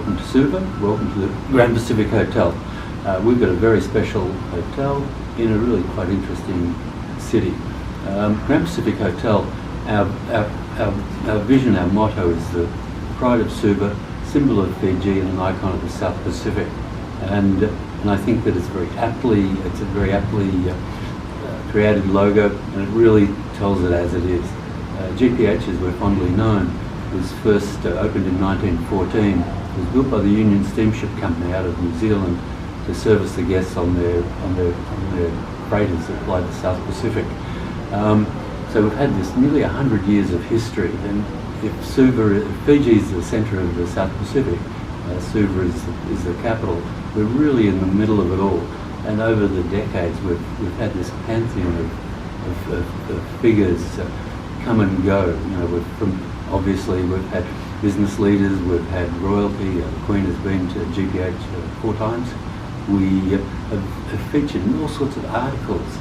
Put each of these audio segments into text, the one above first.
welcome to Suva, welcome to the Grand Pacific Hotel. We've got a very special hotel in a really quite interesting city. Grand Pacific Hotel, our vision, our motto is the pride of Suva, symbol of Fiji and an icon of the South Pacific. And I think that it's a very aptly created logo, and it really tells it as it is. GPH, as we're fondly known, was first opened in 1914. It was built by the Union Steamship Company out of New Zealand to service the guests on their freighters that ply the South Pacific. So we've had this nearly 100 years of history, and if Fiji is the centre of the South Pacific, Suva is the capital. We're really in the middle of it all, and over the decades we've had this pantheon of figures come and go. You know, obviously we've had business leaders, we've had royalty. The Queen has been to GPH 4 times. We have featured in all sorts of articles.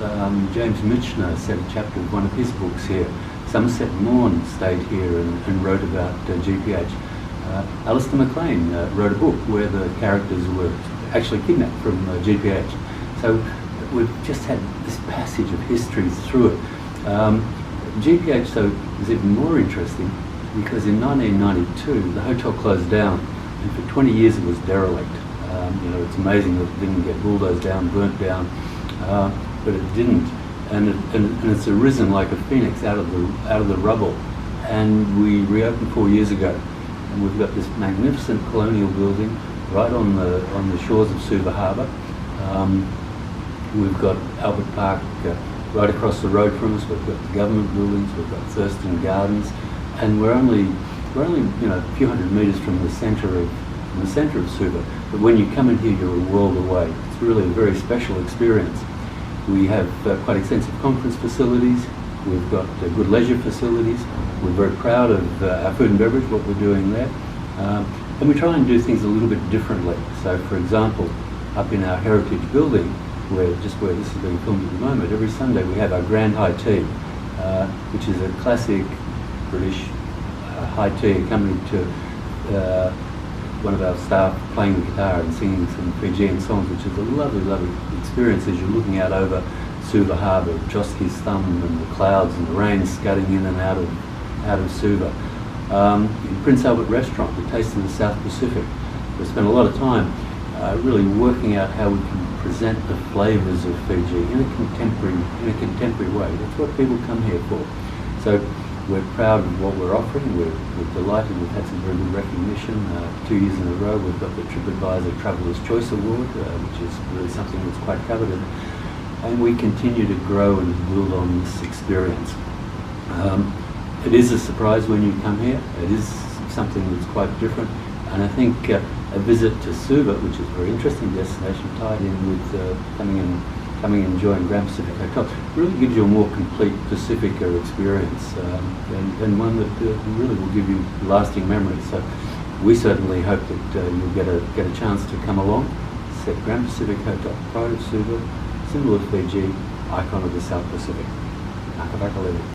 James Michener said a chapter of one of his books here. Somerset Maugham stayed here and wrote about GPH. Alistair MacLean wrote a book where the characters were actually kidnapped from GPH. So we've just had this passage of history through it. GPH, though, is even more interesting because in 1992 the hotel closed down, and for 20 years it was derelict. You know, it's amazing that it didn't get bulldozed down, burnt down, but it didn't, and it's arisen like a phoenix out of the rubble. And we reopened 4 years ago, and we've got this magnificent colonial building right on the shores of Suva Harbour. We've got Albert Park right across the road from us. We've got the government buildings. We've got Thurston Gardens, and we're only a few hundred metres from the centre of Suva. But when you come in here, you're a world away. It's really a very special experience. We have quite extensive conference facilities. We've got good leisure facilities. We're very proud of our food and beverage, what we're doing there. And we try and do things a little bit differently. So, for example, up in our heritage building, where this is being filmed at the moment, every Sunday we have our Grand High Tea, which is a classic British high tea accompanied to one of our staff playing the guitar and singing some Fijian songs, which is a lovely, lovely experience as you're looking out over Suva Harbour, Joski's Thumb and the clouds and the rain scudding in and out of Suva. In Prince Albert Restaurant, the Taste of the South Pacific, we spent a lot of time really working out how we can present the flavours of Fiji in a contemporary way. That's what people come here for. So we're proud of what we're offering. We're delighted. We've had some very good recognition. 2 years in a row, we've got the TripAdvisor Traveller's Choice Award, which is really something that's quite coveted. And we continue to grow and build on this experience. It is a surprise when you come here. It is something that's quite different. And I think a visit to Suva, which is a very interesting destination, tied in with coming and enjoying Grand Pacific Hotel, really gives you a more complete Pacifica experience, and one that really will give you lasting memories. So we certainly hope that you'll get a chance to come along. It's at Grand Pacific Hotel, pride of Suva, symbol of Fiji, icon of the South Pacific. Levu.